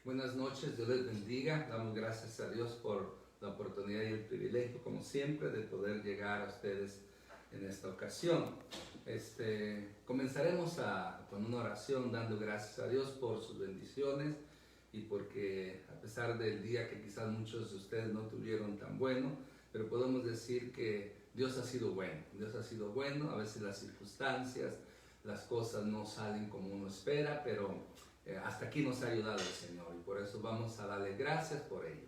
Buenas noches, Dios les bendiga. Damos gracias a Dios por la oportunidad y el privilegio, como siempre, de poder llegar a ustedes en esta ocasión. Comenzaremos con una oración dando gracias a Dios por sus bendiciones y porque a pesar del día que quizás muchos de ustedes no tuvieron tan bueno, pero podemos decir que Dios ha sido bueno. Dios ha sido bueno, a veces las circunstancias, las cosas no salen como uno espera, pero hasta aquí nos ha ayudado el Señor y por eso vamos a darle gracias por ello.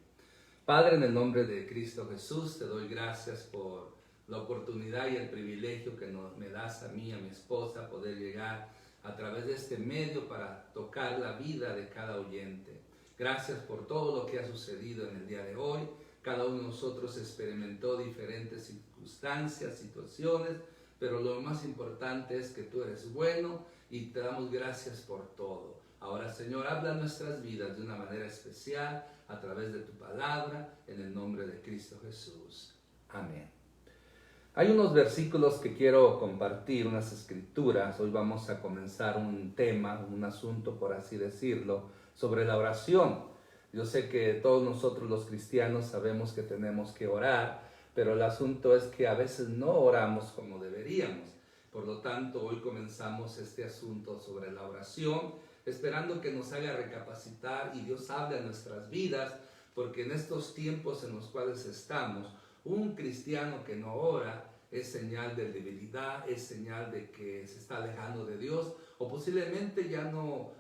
Padre, en el nombre de Cristo Jesús, te doy gracias por la oportunidad y el privilegio que me das a mí, a mi esposa, poder llegar a través de este medio para tocar la vida de cada oyente. Gracias por todo lo que ha sucedido en el día de hoy. Cada uno de nosotros experimentó diferentes circunstancias, situaciones, pero lo más importante es que tú eres bueno y te damos gracias por todo. Ahora, Señor, habla nuestras vidas de una manera especial a través de tu palabra, en el nombre de Cristo Jesús. Amén. Hay unos versículos que quiero compartir, unas escrituras. Hoy vamos a comenzar un tema, un asunto, por así decirlo, sobre la oración. Yo sé que todos nosotros los cristianos sabemos que tenemos que orar, pero el asunto es que a veces no oramos como deberíamos. Por lo tanto, hoy comenzamos este asunto sobre la oración, esperando que nos haga recapacitar y Dios hable a nuestras vidas, porque en estos tiempos en los cuales estamos, un cristiano que no ora es señal de debilidad, es señal de que se está alejando de Dios, o posiblemente ya no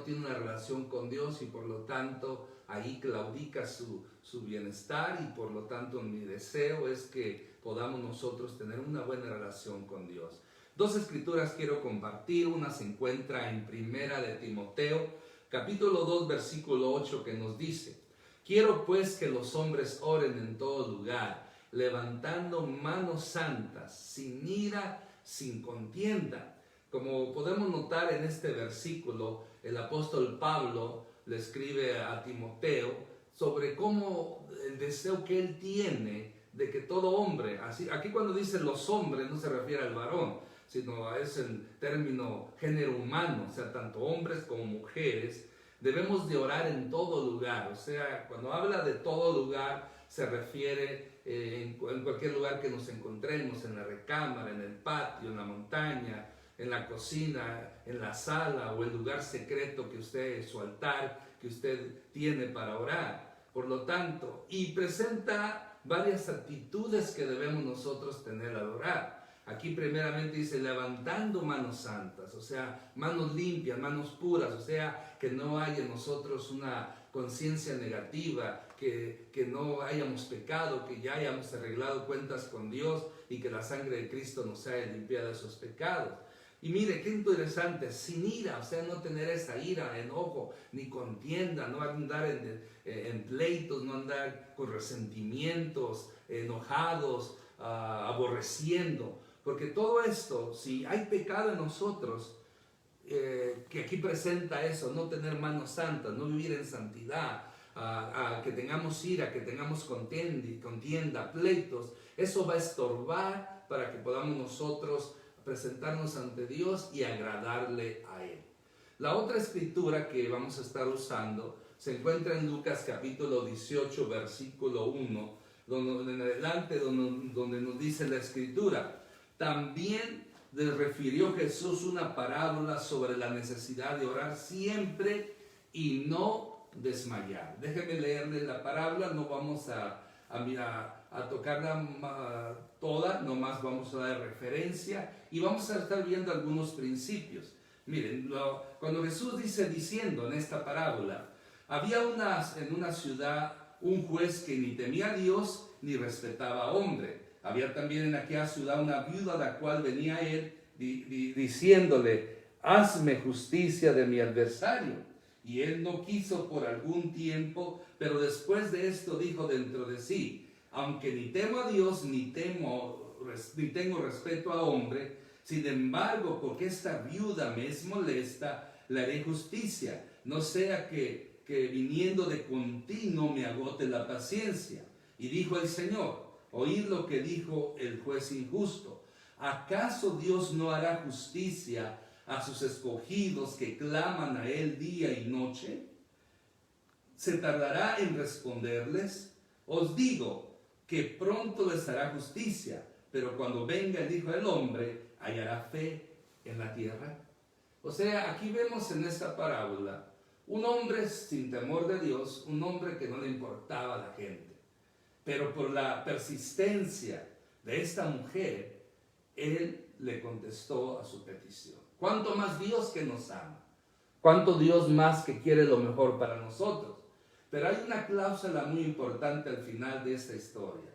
tiene una relación con Dios y por lo tanto ahí claudica su bienestar, y por lo tanto mi deseo es que podamos nosotros tener una buena relación con Dios. Dos escrituras quiero compartir. Una se encuentra en Primera de Timoteo, capítulo 2, versículo 8, que nos dice: quiero pues que los hombres oren en todo lugar, levantando manos santas, sin ira, sin contienda. Como podemos notar en este versículo, el apóstol Pablo le escribe a Timoteo sobre cómo el deseo que él tiene de que todo hombre, aquí cuando dice los hombres no se refiere al varón, sino es el término género humano, o sea, tanto hombres como mujeres, debemos de orar en todo lugar. O sea, cuando habla de todo lugar, se refiere en cualquier lugar que nos encontremos, en la recámara, en el patio, en la montaña, en la cocina, en la sala o el lugar secreto que usted, su altar que usted tiene para orar. Por lo tanto, y presenta varias actitudes que debemos nosotros tener al orar. Aquí primeramente dice levantando manos santas, o sea, manos limpias, manos puras, o sea, que no haya en nosotros una conciencia negativa, que no hayamos pecado, que ya hayamos arreglado cuentas con Dios y que la sangre de Cristo nos haya limpiado de esos pecados. Y mire, qué interesante, sin ira, o sea, no tener esa ira, enojo, ni contienda, no andar en pleitos, no andar con resentimientos, enojados, aborreciendo. Porque todo esto, si hay pecado en nosotros, que aquí presenta eso, no tener manos santas, no vivir en santidad, que tengamos ira, que tengamos contienda, pleitos, eso va a estorbar para que podamos nosotros presentarnos ante Dios y agradarle a Él. La otra escritura que vamos a estar usando se encuentra en Lucas capítulo 18, versículo 1, donde en adelante donde nos dice la escritura: también le refirió Jesús una parábola sobre la necesidad de orar siempre y no desmayar. Déjenme leerles la parábola, no vamos a tocarla toda, nomás vamos a dar referencia y vamos a estar viendo algunos principios. Miren, cuando Jesús diciendo en esta parábola, había en una ciudad un juez que ni temía a Dios ni respetaba a hombre. Había también en aquella ciudad una viuda a la cual venía él diciéndole: hazme justicia de mi adversario. Y él no quiso por algún tiempo, pero después de esto dijo dentro de sí: aunque ni temo a Dios ni tengo respeto a hombre, sin embargo, porque esta viuda me es molesta, le haré justicia, no sea que viniendo de continuo me agote la paciencia. Y dijo el Señor: oíd lo que dijo el juez injusto. ¿Acaso Dios no hará justicia a sus escogidos que claman a Él día y noche? se tardará en responderles? Os digo que pronto les hará justicia, pero cuando venga el Hijo del Hombre, ¿hallará fe en la tierra? O sea, aquí vemos en esta parábola un hombre sin temor de Dios, un hombre que no le importaba a la gente. Pero por la persistencia de esta mujer, él le contestó a su petición. ¿Cuánto más Dios que nos ama? ¿Cuánto Dios más que quiere lo mejor para nosotros? Pero hay una cláusula muy importante al final de esta historia.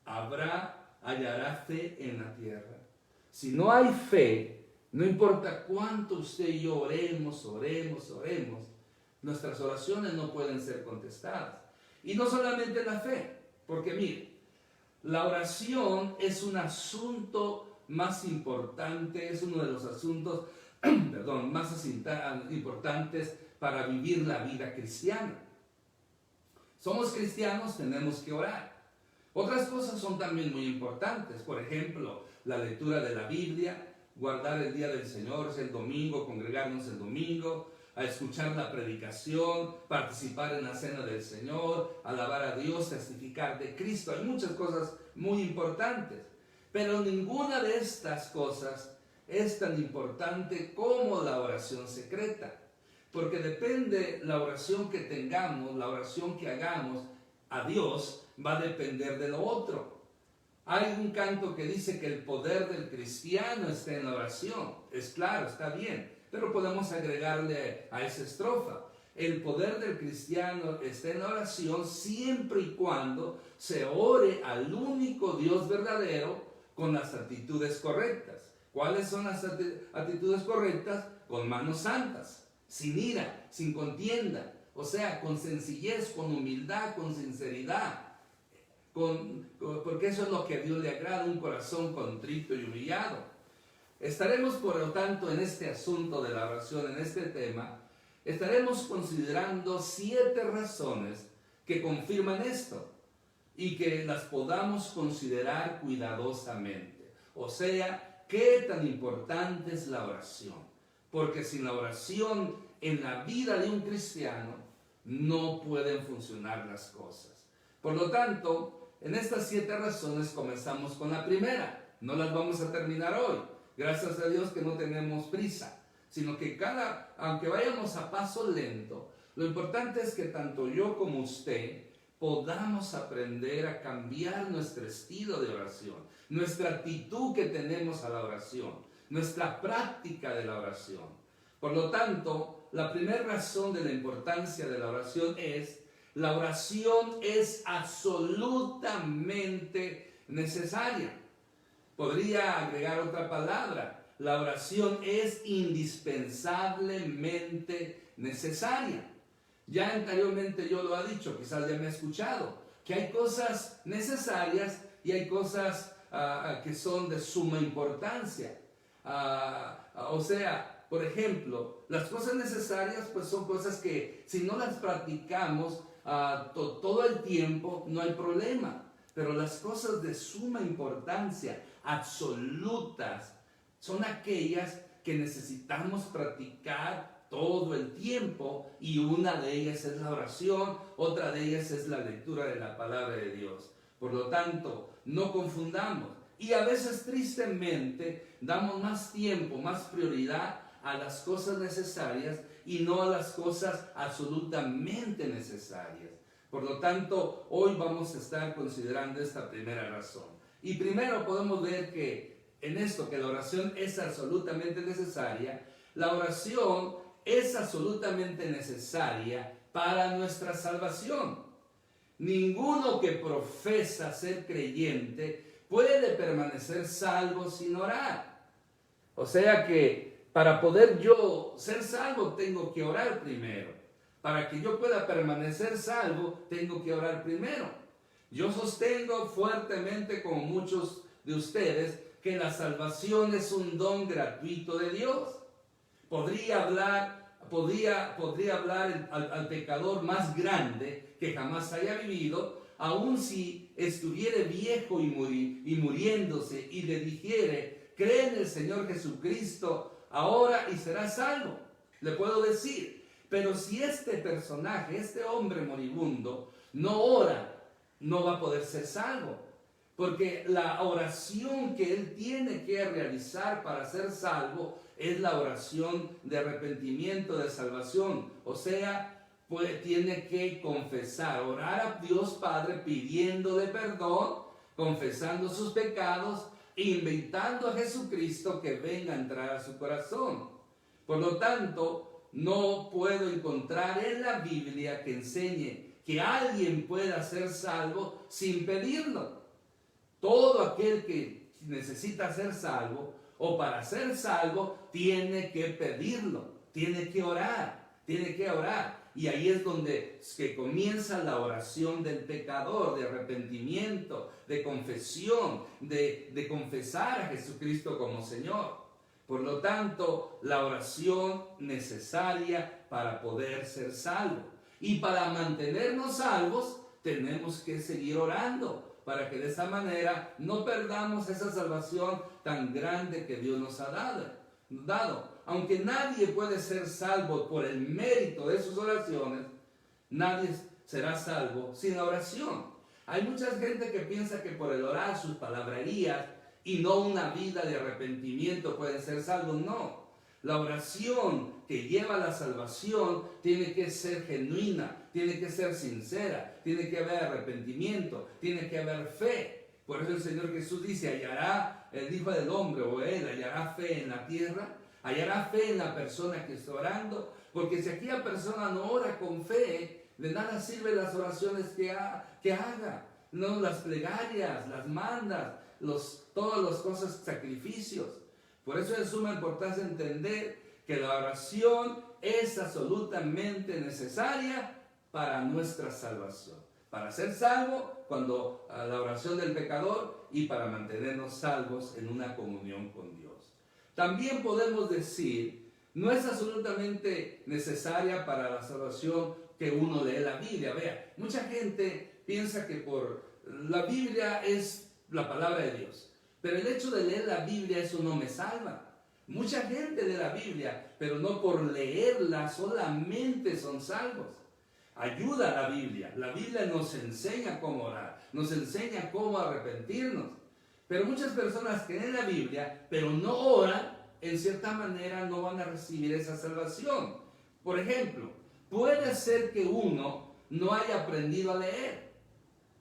Hallará fe en la tierra. Si no hay fe, no importa cuánto usted y yo oremos, nuestras oraciones no pueden ser contestadas. Y no solamente la fe, porque mire, la oración es un asunto más importante, es uno de los asuntos más importantes para vivir la vida cristiana. Somos cristianos, tenemos que orar. Otras cosas son también muy importantes, por ejemplo, la lectura de la Biblia, guardar el día del Señor, el domingo, congregarnos el domingo, a escuchar la predicación, participar en la cena del Señor, alabar a Dios, testificar de Cristo. Hay muchas cosas muy importantes, pero ninguna de estas cosas es tan importante como la oración secreta, porque depende la oración que tengamos, la oración que hagamos a Dios, va a depender de lo otro. Hay un canto que dice que el poder del cristiano está en la oración. Es claro, está bien, pero podemos agregarle a esa estrofa: el poder del cristiano está en la oración siempre y cuando se ore al único Dios verdadero con las actitudes correctas. ¿Cuáles son las actitudes correctas? Con manos santas, sin ira, sin contienda, o sea, con sencillez, con humildad, con sinceridad, porque eso es lo que a Dios le agrada, un corazón contrito y humillado. Estaremos, por lo tanto, en este asunto de la oración, en este tema, estaremos considerando 7 razones que confirman esto y que las podamos considerar cuidadosamente. O sea, ¿qué tan importante es la oración? Porque sin la oración en la vida de un cristiano no pueden funcionar las cosas. Por lo tanto, en estas 7 razones comenzamos con la primera. No las vamos a terminar hoy. Gracias a Dios que no tenemos prisa, sino que aunque vayamos a paso lento, lo importante es que tanto yo como usted podamos aprender a cambiar nuestro estilo de oración, nuestra actitud que tenemos a la oración, nuestra práctica de la oración. Por lo tanto, la primera razón de la importancia de la oración es: la oración es absolutamente necesaria. Podría agregar otra palabra: la oración es indispensablemente necesaria. Ya anteriormente yo lo he dicho, quizás ya me ha escuchado, que hay cosas necesarias y hay cosas que son de suma importancia. O sea, por ejemplo, las cosas necesarias pues son cosas que si no las practicamos todo el tiempo no hay problema. Pero las cosas de suma importancia, absolutas, son aquellas que necesitamos practicar todo el tiempo, y una de ellas es la oración, otra de ellas es la lectura de la palabra de Dios. Por lo tanto, no confundamos. Y a veces tristemente damos más tiempo, más prioridad a las cosas necesarias y no a las cosas absolutamente necesarias. Por lo tanto, hoy vamos a estar considerando esta primera razón. Y primero podemos ver que en esto, que la oración es absolutamente necesaria, la oración es absolutamente necesaria para nuestra salvación. Ninguno que profesa ser creyente puede permanecer salvo sin orar. O sea que para poder yo ser salvo tengo que orar primero. Para que yo pueda permanecer salvo tengo que orar primero. Yo sostengo fuertemente, como muchos de ustedes, que la salvación es un don gratuito de Dios. Podría hablar al pecador más grande que jamás haya vivido, aun si estuviera viejo y muriéndose, y le dijere: cree en el Señor Jesucristo ahora y serás salvo. Le puedo decir. Pero si este personaje, este hombre moribundo, no ora, no va a poder ser salvo. Porque la oración que él tiene que realizar para ser salvo es la oración de arrepentimiento, de salvación. O sea, pues tiene que confesar, orar a Dios Padre pidiéndole perdón, confesando sus pecados, invitando a Jesucristo que venga a entrar a su corazón. Por lo tanto, no puedo encontrar en la Biblia que enseñe que alguien pueda ser salvo sin pedirlo. Todo aquel que necesita ser salvo o para ser salvo tiene que pedirlo, tiene que orar, Y ahí es donde que comienza la oración del pecador, de arrepentimiento, de confesión, de confesar a Jesucristo como Señor. Por lo tanto, la oración necesaria para poder ser salvo. Y para mantenernos salvos, tenemos que seguir orando, para que de esa manera no perdamos esa salvación tan grande que Dios nos ha dado. Aunque nadie puede ser salvo por el mérito de sus oraciones, nadie será salvo sin la oración. Hay mucha gente que piensa que por el orar sus palabrerías y no una vida de arrepentimiento pueden ser salvos. No, la oración que lleva a la salvación tiene que ser genuina, tiene que ser sincera, tiene que haber arrepentimiento, tiene que haber fe. Por eso el Señor Jesús dice, hallará el Hijo del Hombre o Él, hallará fe en la tierra, hallará fe en la persona que está orando, porque si aquella persona no ora con fe, de nada sirven las oraciones que haga, no las plegarias, las mandas, todas las cosas, sacrificios. Por eso es de suma importancia entender que la oración es absolutamente necesaria para nuestra salvación. Para ser salvo, cuando la oración del pecador, y para mantenernos salvos en una comunión con Dios. También podemos decir, no es absolutamente necesaria para la salvación que uno lee la Biblia. Vea, mucha gente piensa que por la Biblia es la palabra de Dios, pero el hecho de leer la Biblia, eso no me salva. Mucha gente lee la Biblia, pero no por leerla solamente son salvos. Ayuda a la Biblia nos enseña cómo orar, nos enseña cómo arrepentirnos. Pero muchas personas que leen la Biblia, pero no oran, en cierta manera no van a recibir esa salvación. Por ejemplo, puede ser que uno no haya aprendido a leer,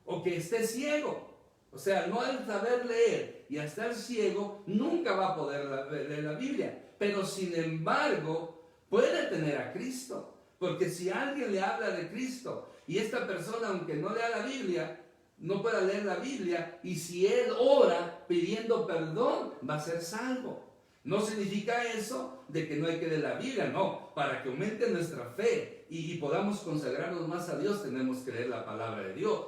o que esté ciego. O sea, no al saber leer y a estar ciego, nunca va a poder leer la Biblia. Pero sin embargo, puede tener a Cristo. Porque si alguien le habla de Cristo y esta persona, aunque no lea la Biblia, no pueda leer la Biblia, y si él ora pidiendo perdón, va a ser salvo. No significa eso de que no hay que leer la Biblia, no. Para que aumente nuestra fe y podamos consagrarnos más a Dios, tenemos que leer la palabra de Dios.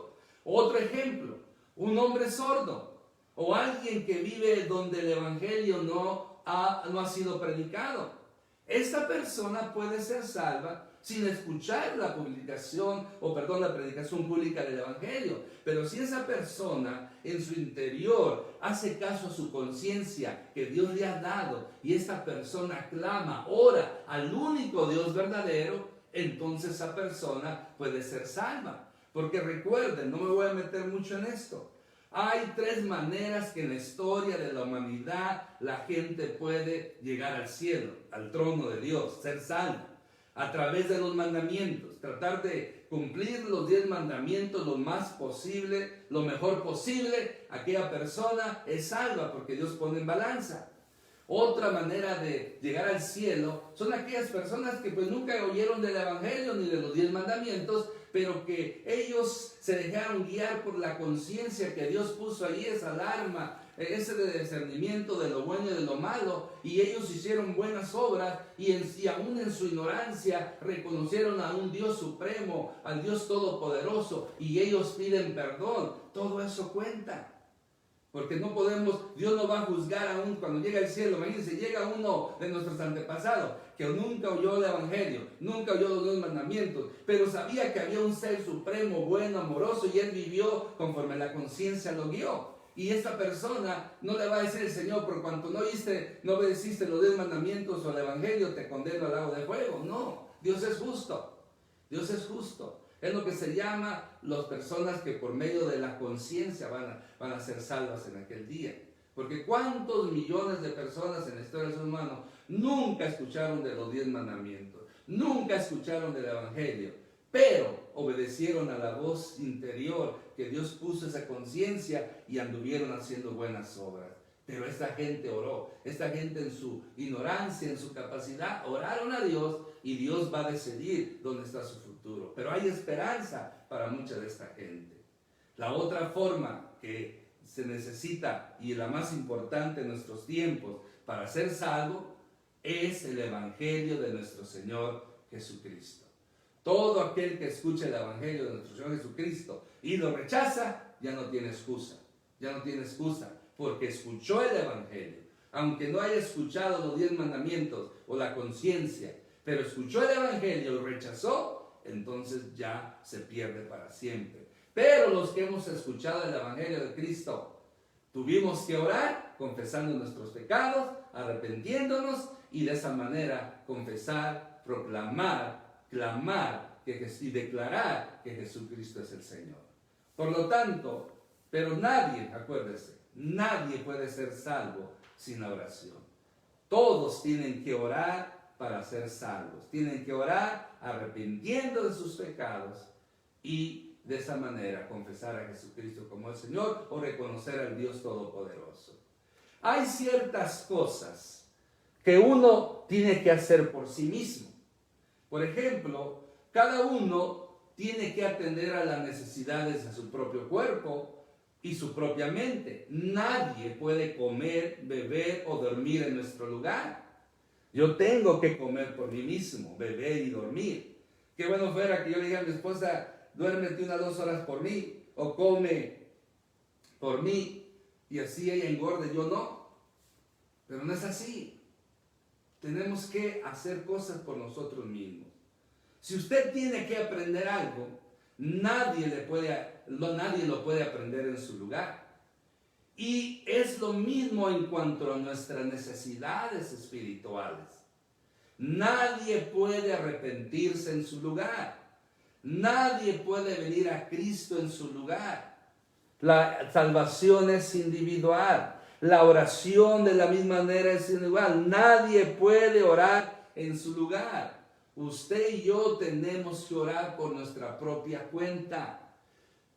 Otro ejemplo, un hombre sordo o alguien que vive donde el evangelio no ha sido predicado. Esta persona puede ser salva sin escuchar la predicación pública del evangelio. Pero si esa persona en su interior hace caso a su conciencia que Dios le ha dado, y esta persona clama, ora al único Dios verdadero, entonces esa persona puede ser salva. Porque recuerden, no me voy a meter mucho en esto, hay 3 maneras que en la historia de la humanidad la gente puede llegar al cielo, al trono de Dios, ser salvo. A través de los mandamientos, tratar de cumplir los 10 mandamientos lo más posible, lo mejor posible, aquella persona es salva porque Dios pone en balanza. Otra manera de llegar al cielo son aquellas personas que pues nunca oyeron del evangelio ni de los 10 mandamientos, pero que ellos se dejaron guiar por la conciencia que Dios puso ahí, esa alarma, ese discernimiento de lo bueno y de lo malo, y ellos hicieron buenas obras y aún en su ignorancia reconocieron a un Dios supremo, al Dios todopoderoso, y ellos piden perdón. Todo eso cuenta. Porque no podemos, Dios no va a juzgar aún cuando llega al cielo. Imagínense, llega uno de nuestros antepasados que nunca oyó el evangelio, nunca oyó los 10 mandamientos, pero sabía que había un ser supremo, bueno, amoroso, y él vivió conforme la conciencia lo guió. Y esta persona no le va a decir el Señor, por cuanto no obedeciste los 10 mandamientos o el evangelio, te condeno al lago de fuego. No, Dios es justo. Dios es justo. Es lo que se llama las personas que por medio de la conciencia van a ser salvas en aquel día. Porque cuántos millones de personas en la historia del ser humano nunca escucharon de los 10 mandamientos, nunca escucharon del Evangelio, pero obedecieron a la voz interior que Dios puso esa conciencia y anduvieron haciendo buenas obras. Pero esta gente oró, esta gente en su ignorancia, en su capacidad, oraron a Dios y Dios va a decidir dónde está su futuro. Pero hay esperanza para mucha de esta gente. La otra forma que se necesita y la más importante en nuestros tiempos para ser salvo es el Evangelio de nuestro Señor Jesucristo. Todo aquel que escuche el Evangelio de nuestro Señor Jesucristo y lo rechaza, ya no tiene excusa, porque escuchó el Evangelio. Aunque no haya escuchado los 10 mandamientos o la conciencia, pero escuchó el Evangelio y lo rechazó, entonces ya se pierde para siempre. Pero los que hemos escuchado el Evangelio de Cristo, tuvimos que orar confesando nuestros pecados, arrepintiéndonos y de esa manera confesar, proclamar, clamar y declarar que Jesucristo es el Señor. Por lo tanto, pero nadie, acuérdese, nadie puede ser salvo sin la oración. Todos tienen que orar para ser salvos. Tienen que orar arrepintiendo de sus pecados y de esa manera confesar a Jesucristo como el Señor o reconocer al Dios Todopoderoso. Hay ciertas cosas que uno tiene que hacer por sí mismo. Por ejemplo, cada uno tiene que atender a las necesidades de su propio cuerpo y su propia mente. Nadie puede comer, beber o dormir en nuestro lugar. Yo tengo que comer por mí mismo, beber y dormir. Qué bueno fuera que yo le diga a mi esposa, duérmete unas 2 horas por mí, o come por mí, y así ella engorde, yo no. Pero no es así. Tenemos que hacer cosas por nosotros mismos. Si usted tiene que aprender algo, nadie lo puede aprender en su lugar. Y es lo mismo en cuanto a nuestras necesidades espirituales. Nadie puede arrepentirse en su lugar. Nadie puede venir a Cristo en su lugar. La salvación es individual. La oración de la misma manera es individual. Nadie puede orar en su lugar. Usted y yo tenemos que orar por nuestra propia cuenta.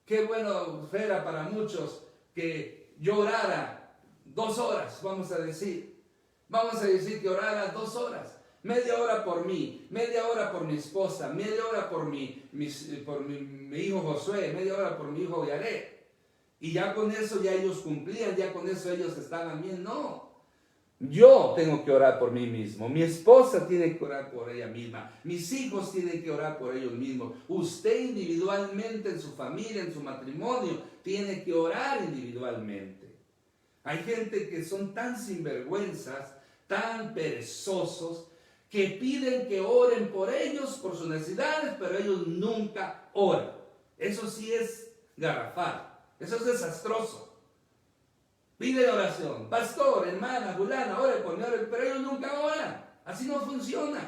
Qué bueno fuera para muchos que yo orara 2 horas, vamos a decir. Vamos a decir que orara 2 horas. Media hora por mí, media hora por mi esposa, media hora por mi hijo Josué, media hora por mi hijo Yaré. Y ya con eso ya ellos cumplían, ya con eso ellos estaban bien. No, yo tengo que orar por mí mismo, mi esposa tiene que orar por ella misma, mis hijos tienen que orar por ellos mismos. Usted individualmente en su familia, en su matrimonio, tiene que orar individualmente. Hay gente que son tan sinvergüenzas, tan perezosos, que piden que oren por ellos, por sus necesidades, pero ellos nunca oran. Eso sí es garrafal, eso es desastroso. Pide oración, pastor, hermana, fulana, ore por mí, pero ellos nunca oran. Así no funciona.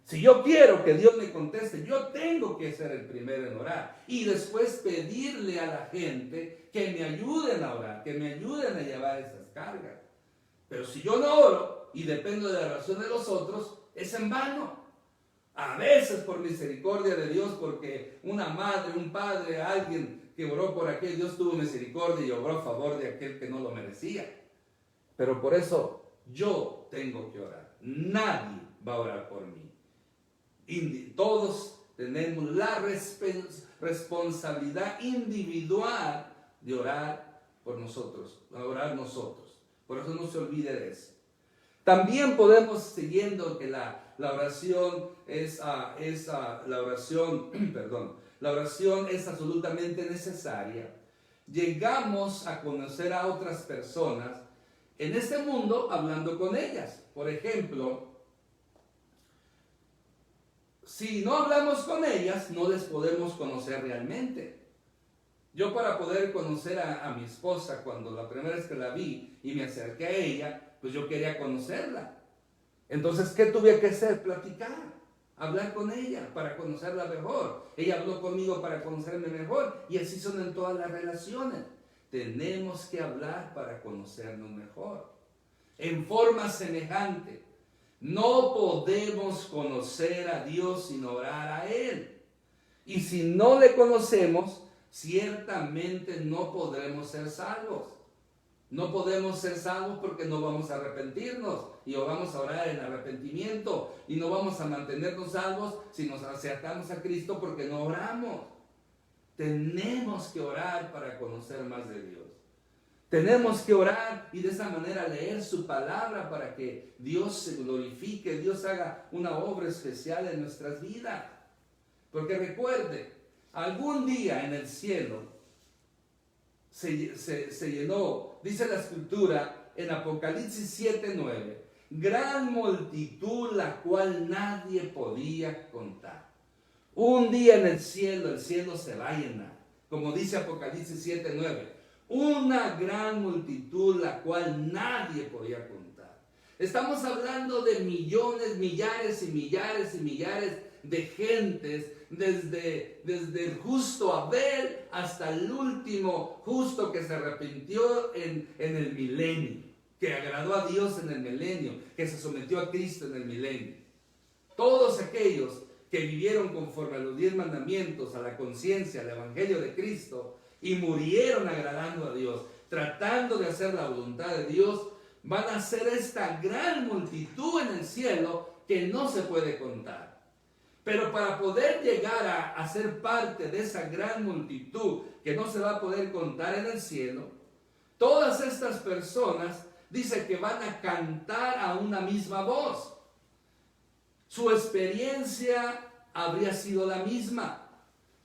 Si yo quiero que Dios me conteste, yo tengo que ser el primero en orar y después pedirle a la gente que me ayuden a orar, que me ayuden a llevar esas cargas. Pero si yo no oro y dependo de la oración de los otros, es en vano. A veces por misericordia de Dios, porque una madre, un padre, alguien que oró por aquel, Dios tuvo misericordia y obró a favor de aquel que no lo merecía. Pero por eso yo tengo que orar. Nadie va a orar por mí. Todos tenemos la responsabilidad individual de orar por nosotros, de orar nosotros. Por eso no se olvide de eso. También podemos, siguiendo que la oración la oración es absolutamente necesaria. Llegamos a conocer a otras personas en este mundo hablando con ellas. Por ejemplo, si no hablamos con ellas, no les podemos conocer realmente. Yo, para poder conocer a mi esposa, cuando la primera vez que la vi y me acerqué a ella, pues yo quería conocerla. Entonces, ¿qué tuve que hacer? Platicar. hablar con ella para conocerla mejor. Ella habló conmigo para conocerme mejor, y así son en todas las relaciones. Tenemos que hablar para conocernos mejor. En forma semejante, no podemos conocer a Dios sin orar a Él. Y si no le conocemos, ciertamente no podremos ser salvos. No podemos ser salvos porque no vamos a arrepentirnos y no vamos a orar en arrepentimiento, y no vamos a mantenernos salvos si nos acercamos a Cristo porque no oramos. Tenemos que orar para conocer más de Dios. Tenemos que orar y de esa manera leer su palabra para que Dios se glorifique, Dios haga una obra especial en nuestras vidas. Porque recuerde, algún día en el cielo se llenó, dice la Escritura en Apocalipsis 7:9, gran multitud la cual nadie podía contar. Un día en el cielo se va a llenar, como dice Apocalipsis 7:9, una gran multitud la cual nadie podía contar. Estamos hablando de millones, millares y millares y millares de gentes, desde el justo Abel hasta el último justo que se arrepintió en el milenio, que agradó a Dios en el milenio, que se sometió a Cristo en el milenio. Todos aquellos que vivieron conforme a los 10 mandamientos, a la conciencia, al evangelio de Cristo, y murieron agradando a Dios, tratando de hacer la voluntad de Dios, van a ser esta gran multitud en el cielo que no se puede contar. Pero para poder llegar a ser parte de esa gran multitud que no se va a poder contar en el cielo, todas estas personas dice que van a cantar a una misma voz. Su experiencia habría sido la misma.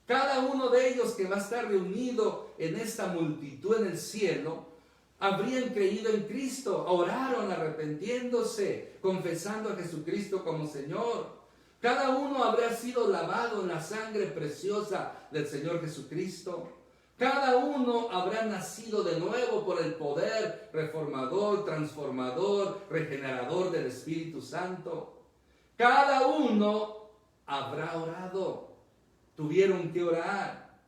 Cada uno de ellos que va a estar reunido en esta multitud en el cielo, habrían creído en Cristo, oraron arrepintiéndose, confesando a Jesucristo como Señor. Cada uno habría sido lavado en la sangre preciosa del Señor Jesucristo. Cada uno habrá nacido de nuevo por el poder reformador, transformador, regenerador del Espíritu Santo. Cada uno habrá orado. Tuvieron que orar.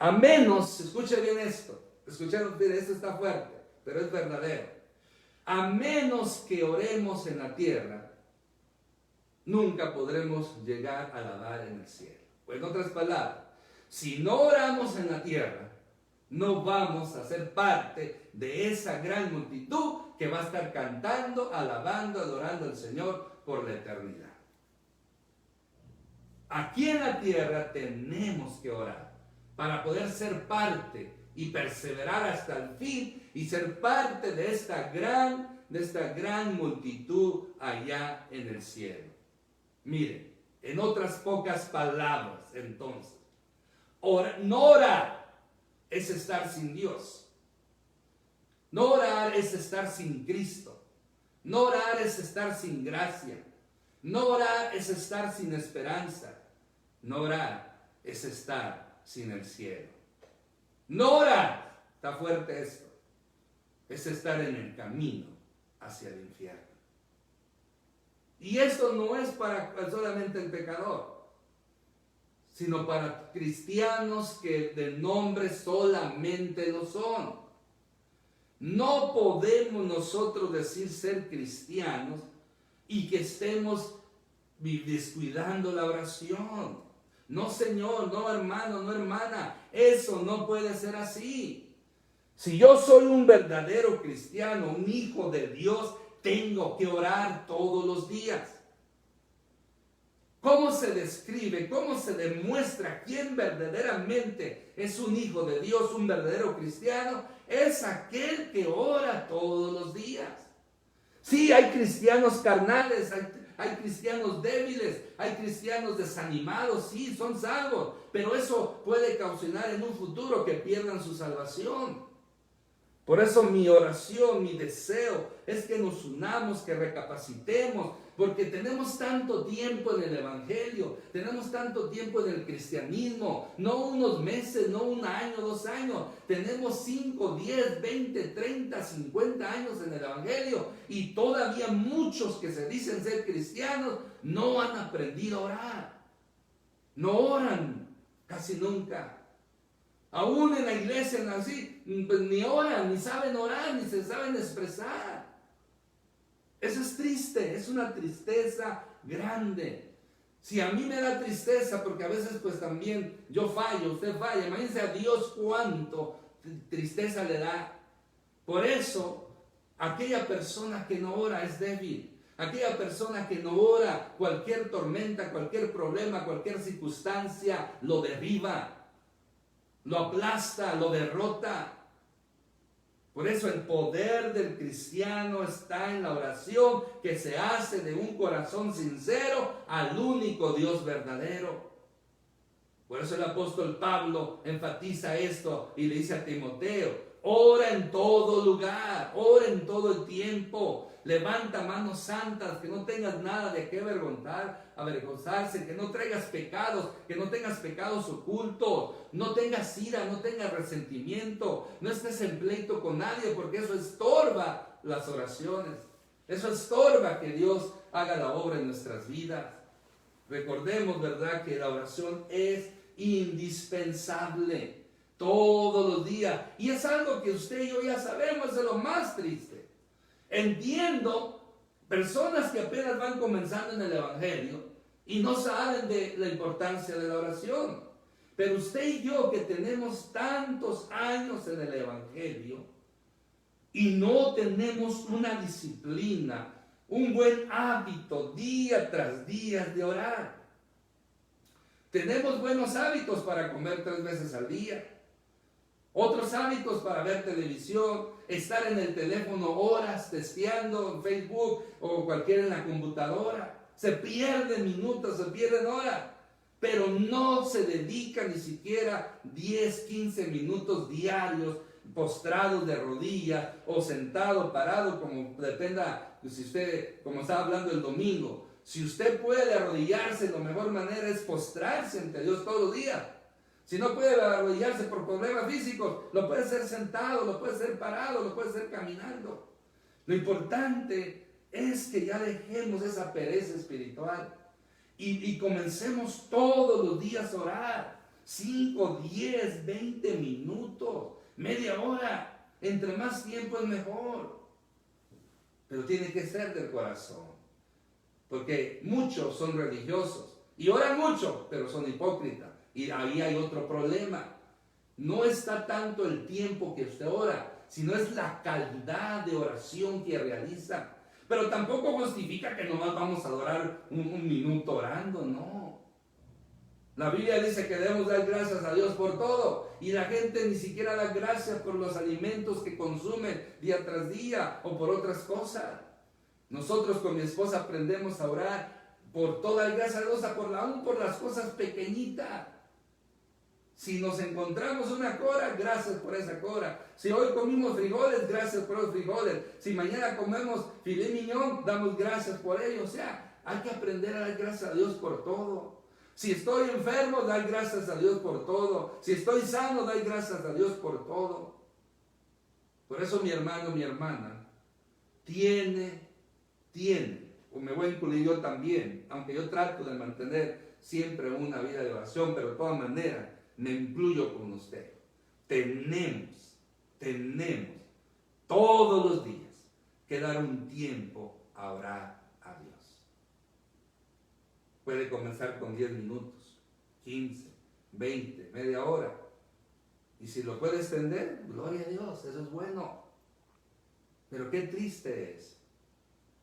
A menos, escuche bien esto. Escucharon bien, esto está fuerte, pero es verdadero. A menos que oremos en la tierra, nunca podremos llegar a alabar en el cielo. O en otras palabras, si no oramos en la tierra, no vamos a ser parte de esa gran multitud que va a estar cantando, alabando, adorando al Señor por la eternidad. Aquí en la tierra tenemos que orar para poder ser parte y perseverar hasta el fin y ser parte de esta gran multitud allá en el cielo. Miren, en otras pocas palabras, entonces, no orar es estar sin Dios. No orar es estar sin Cristo. No orar es estar sin gracia. No orar es estar sin esperanza. No orar es estar sin el cielo. No orar, está fuerte esto, es estar en el camino hacia el infierno. Y esto no es para solamente el pecador, sino para cristianos que de nombre solamente lo son. No podemos nosotros decir ser cristianos y que estemos descuidando la oración. No, Señor, no, hermano, no, hermana, eso no puede ser así. Si yo soy un verdadero cristiano, un hijo de Dios, tengo que orar todos los días. ¿Cómo se describe, cómo se demuestra quién verdaderamente es un hijo de Dios, un verdadero cristiano? Es aquel que ora todos los días. Sí, hay cristianos carnales, hay cristianos débiles, hay cristianos desanimados, sí, son salvos, pero eso puede causar en un futuro que pierdan su salvación. Por eso mi oración, mi deseo es que nos unamos, que recapacitemos, porque tenemos tanto tiempo en el Evangelio, tenemos tanto tiempo en el cristianismo, no unos meses, no un año, 2 años, tenemos 5, 10, 20, 30, 50 años en el Evangelio y todavía muchos que se dicen ser cristianos no han aprendido a orar. No oran casi nunca. Aún en la iglesia así, pues ni oran, ni saben orar, ni se saben expresar. Eso es triste, es una tristeza grande. Si a mí me da tristeza, porque a veces pues también yo fallo, usted falla, imagínense a Dios cuánto tristeza le da. Por eso, aquella persona que no ora es débil. Aquella persona que no ora, cualquier tormenta, cualquier problema, cualquier circunstancia, lo derriba, lo aplasta, lo derrota. Por eso el poder del cristiano está en la oración que se hace de un corazón sincero al único Dios verdadero. Por eso el apóstol Pablo enfatiza esto y le dice a Timoteo: ora en todo lugar, ora en todo el tiempo, levanta manos santas, que no tengas nada de qué avergonzarse, que no traigas pecados, que no tengas pecados ocultos, no tengas ira, no tengas resentimiento, no estés en pleito con nadie, porque eso estorba las oraciones, eso estorba que Dios haga la obra en nuestras vidas. Recordemos, ¿verdad?, que la oración es indispensable todos los días, y es algo que usted y yo ya sabemos, es lo más triste. Entiendo personas que apenas van comenzando en el evangelio y no saben de la importancia de la oración, pero usted y yo que tenemos tantos años en el evangelio y no tenemos una disciplina, un buen hábito día tras día de orar. Tenemos buenos hábitos para comer 3 veces al día, otros hábitos para ver televisión, estar en el teléfono horas testeando en Facebook o cualquiera en la computadora. Se pierden minutos, se pierden horas, pero no se dedica ni siquiera 10, 15 minutos diarios postrados de rodillas o sentado, parado, como dependa, si usted, como estaba hablando el domingo. Si usted puede arrodillarse, la mejor manera es postrarse ante Dios todos los días. Si no puede arrodillarse por problemas físicos, lo puede hacer sentado, lo puede hacer parado, lo puede hacer caminando. Lo importante es que ya dejemos esa pereza espiritual y comencemos todos los días a orar. 5, 10, 20 minutos, media hora. Entre más tiempo es mejor. Pero tiene que ser del corazón. Porque muchos son religiosos y oran mucho, pero son hipócritas. Y ahí hay otro problema. No está tanto el tiempo que usted ora, sino es la calidad de oración que realiza. Pero tampoco justifica que nomás vamos a orar un minuto orando, no. La Biblia dice que debemos dar gracias a Dios por todo. Y la gente ni siquiera da gracias por los alimentos que consumen día tras día o por otras cosas. Nosotros con mi esposa aprendemos a orar por toda gracia a Dios, aún por las cosas pequeñitas. Si nos encontramos una cora, gracias por esa cora. Si hoy comimos frijoles, gracias por los frijoles. Si mañana comemos filet mignon, damos gracias por ello. O sea, hay que aprender a dar gracias a Dios por todo. Si estoy enfermo, dar gracias a Dios por todo. Si estoy sano, dar gracias a Dios por todo. Por eso mi hermano, mi hermana, tiene, o me voy a incluir yo también, aunque yo trato de mantener siempre una vida de oración, pero de todas maneras, me incluyo con usted. Tenemos todos los días que dar un tiempo a orar a Dios. Puede comenzar con 10 minutos, 15, 20, media hora. Y si lo puede extender, gloria a Dios, eso es bueno. Pero qué triste es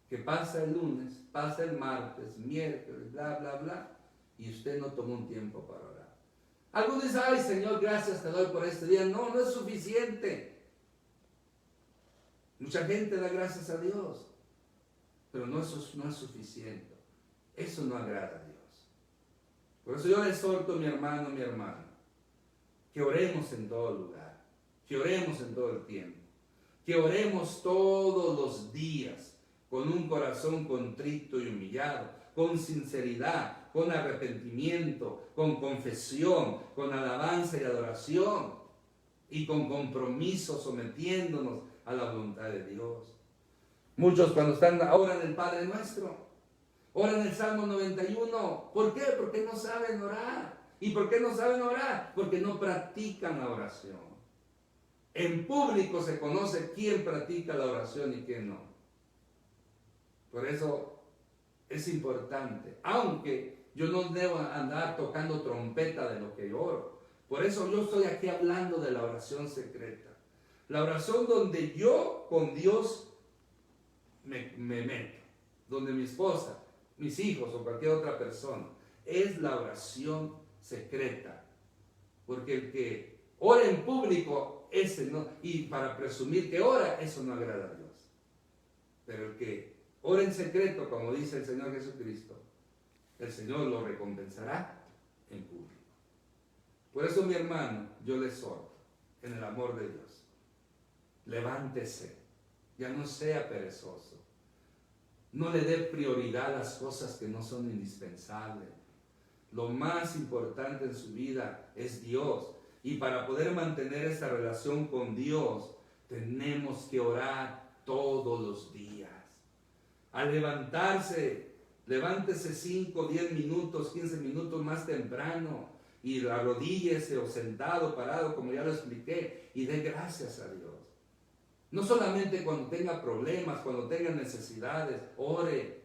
que pasa el lunes, pasa el martes, miércoles, bla, bla, bla, y usted no tomó un tiempo para orar. Algunos dicen: ay Señor, gracias te doy por este día. No, no es suficiente. Mucha gente da gracias a Dios, pero no es suficiente. Eso no agrada a Dios. Por eso yo le exhorto, mi hermano, mi hermana, que oremos en todo lugar, que oremos en todo el tiempo, que oremos todos los días con un corazón contrito y humillado, con sinceridad, con arrepentimiento, con confesión, con alabanza y adoración y con compromiso, sometiéndonos a la voluntad de Dios. Muchos cuando están ahora en el Padre Nuestro, Oran el Salmo 91. ¿Por qué? Porque no saben orar. ¿Y por qué no saben orar? Porque no practican la oración. En público se conoce quién practica la oración y quién no. Por eso es importante, aunque yo no debo andar tocando trompeta de lo que yo oro. Por eso yo estoy aquí hablando de la oración secreta. La oración donde yo con Dios me meto, donde mi esposa, mis hijos o cualquier otra persona, es la oración secreta. Porque el que ora en público, ese no, y para presumir que ora, eso no agrada a Dios. Pero el que ora en secreto, como dice el Señor Jesucristo, el Señor lo recompensará en público. Por eso, mi hermano, yo le exhorto en el amor de Dios. Levántese, ya no sea perezoso. No le dé prioridad a las cosas que no son indispensables. Lo más importante en su vida es Dios. Y para poder mantener esta relación con Dios, tenemos que orar todos los días. Al levantarse, levántese 5, 10 minutos, 15 minutos más temprano y arrodíllese o sentado, parado, como ya lo expliqué, y dé gracias a Dios. No solamente cuando tenga problemas, cuando tenga necesidades, ore.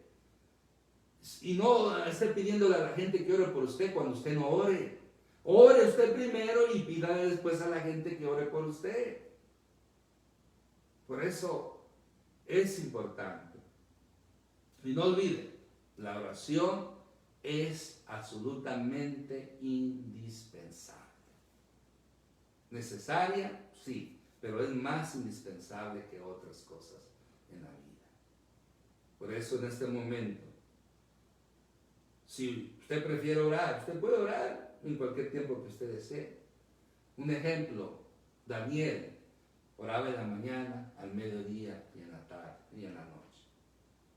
Y no esté pidiéndole a la gente que ore por usted cuando usted no ore. Ore usted primero y pídale después a la gente que ore por usted. Por eso es importante. Y no olvide, la oración es absolutamente indispensable. ¿Necesaria? Sí. Pero es más indispensable que otras cosas en la vida. Por eso en este momento, si usted prefiere orar, usted puede orar en cualquier tiempo que usted desee. Un ejemplo, Daniel oraba en la mañana, al mediodía y en la tarde y en la noche.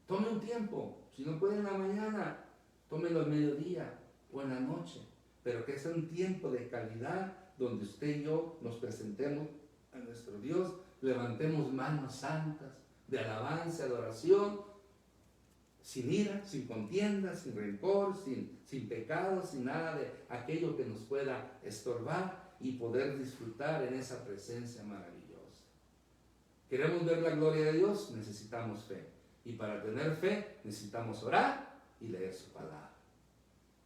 Tome un tiempo, si no puede en la mañana, tómelo al mediodía o en la noche, pero que sea un tiempo de calidad donde usted y yo nos presentemos a nuestro Dios, levantemos manos santas de alabanza, de oración, sin ira, sin contienda, sin rencor, sin pecado, sin nada de aquello que nos pueda estorbar y poder disfrutar en esa presencia maravillosa. ¿Queremos ver la gloria de Dios? Necesitamos fe. Y para tener fe necesitamos orar y leer su palabra.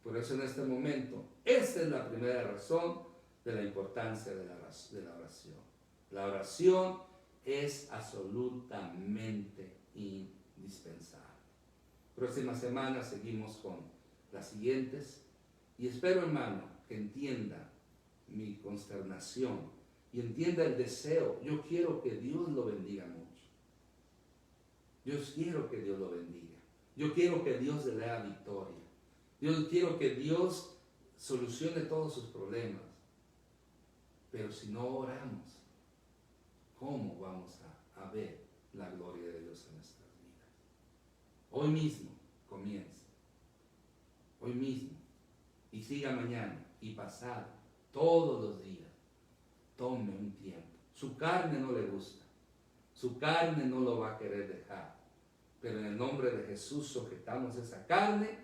Por eso en este momento, esta es la primera razón de la importancia de la oración. La oración es absolutamente indispensable. Próxima semana seguimos con las siguientes y espero, hermano, que entienda mi consternación y entienda el deseo. Yo quiero que Dios lo bendiga mucho. Yo quiero que Dios lo bendiga. Yo quiero que Dios le dé la victoria. Yo quiero que Dios solucione todos sus problemas. Pero si no oramos, ¿cómo vamos a ver la gloria de Dios en nuestras vidas? Hoy mismo comience. Hoy mismo. Y siga mañana y pasado. Todos los días. Tome un tiempo. Su carne no le gusta. Su carne no lo va a querer dejar. Pero en el nombre de Jesús sujetamos esa carne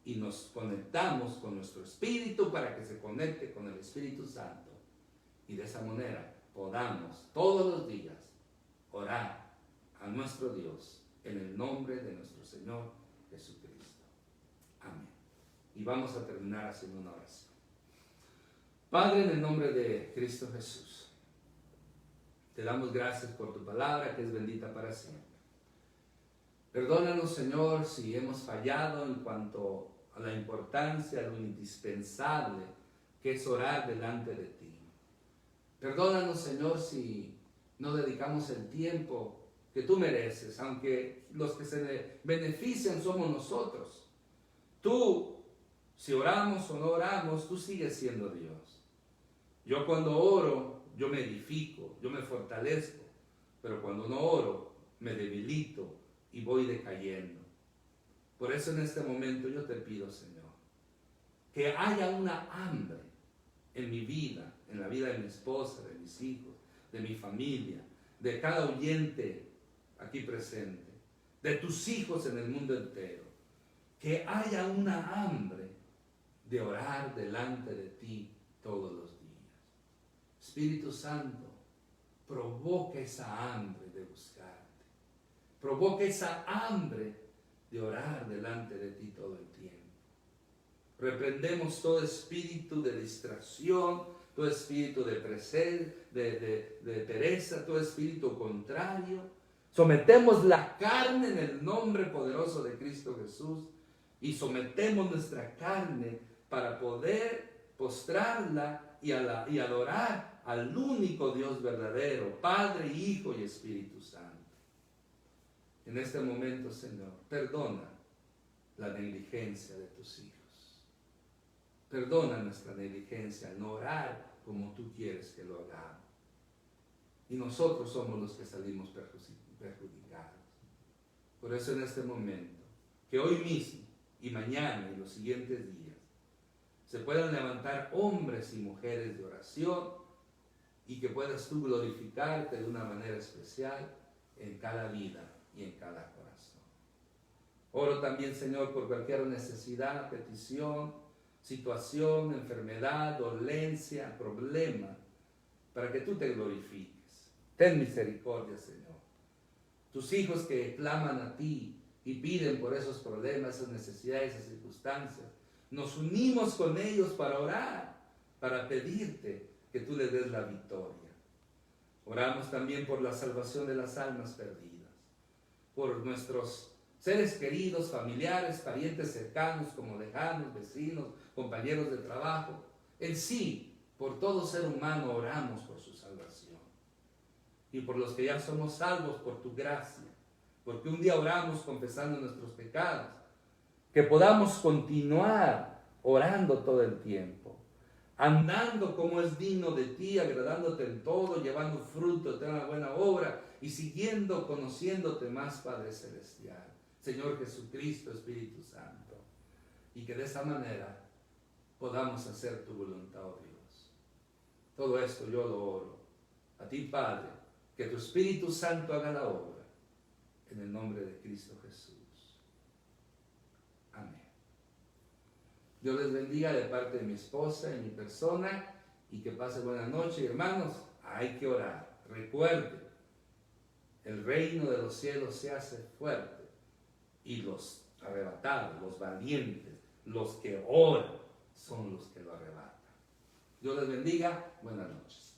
y nos conectamos con nuestro espíritu para que se conecte con el Espíritu Santo. Y de esa manera podamos todos los días orar a nuestro Dios en el nombre de nuestro Señor Jesucristo. Amén. Y vamos a terminar haciendo una oración. Padre, en el nombre de Cristo Jesús, te damos gracias por tu palabra que es bendita para siempre. Perdónanos, Señor, si hemos fallado en cuanto a la importancia, lo indispensable que es orar delante de ti. Perdónanos, Señor, si no dedicamos el tiempo que tú mereces, aunque los que se benefician somos nosotros. Tú, si oramos o no oramos, tú sigues siendo Dios. Yo cuando oro, yo me edifico, yo me fortalezco, pero cuando no oro, me debilito y voy decayendo. Por eso en este momento yo te pido, Señor, que haya una hambre en mi vida, en la vida de mi esposa, de mis hijos, de mi familia, de cada oyente aquí presente, de tus hijos en el mundo entero. que haya una hambre de orar delante de ti todos los días. Espíritu Santo, provoca esa hambre de buscarte. Provoca esa hambre de orar delante de ti todo el tiempo. Reprendemos todo espíritu de distracción, todo espíritu de pereza, todo espíritu contrario. Sometemos la carne en el nombre poderoso de Cristo Jesús y sometemos nuestra carne para poder postrarla y adorar al único Dios verdadero, Padre, Hijo y Espíritu Santo. En este momento, Señor, perdona la negligencia de tus hijos. Perdona nuestra negligencia en no orar como tú quieres que lo hagamos. Y nosotros somos los que salimos perjudicados. Por eso en este momento, que hoy mismo y mañana y los siguientes días, se puedan levantar hombres y mujeres de oración y que puedas tú glorificarte de una manera especial en cada vida y en cada corazón. Oro también, Señor, por cualquier necesidad, petición, situación, enfermedad, dolencia, problema, para que tú te glorifiques. Ten misericordia, Señor. Tus hijos que claman a ti y piden por esos problemas, esas necesidades, esas circunstancias, nos unimos con ellos para orar, para pedirte que tú les des la victoria. Oramos también por la salvación de las almas perdidas, por nuestros seres queridos, familiares, parientes cercanos, como lejanos, vecinos, compañeros de trabajo. En sí, por todo ser humano oramos por su salvación. Y por los que ya somos salvos por tu gracia, porque un día oramos confesando nuestros pecados, que podamos continuar orando todo el tiempo, andando como es digno de ti, agradándote en todo, llevando fruto de una buena obra y siguiendo, conociéndote más, Padre Celestial, Señor Jesucristo, Espíritu Santo, y que de esa manera podamos hacer tu voluntad, oh Dios. Todo esto yo lo oro a ti, Padre, que tu Espíritu Santo haga la obra, en el nombre de Cristo Jesús. Amén. Dios les bendiga de parte de mi esposa y mi persona, y que pase buena noche. Hermanos, hay que orar. Recuerden, el reino de los cielos se hace fuerte, y los arrebatados, los valientes, los que oran, son los que lo arrebatan. Dios les bendiga. Buenas noches.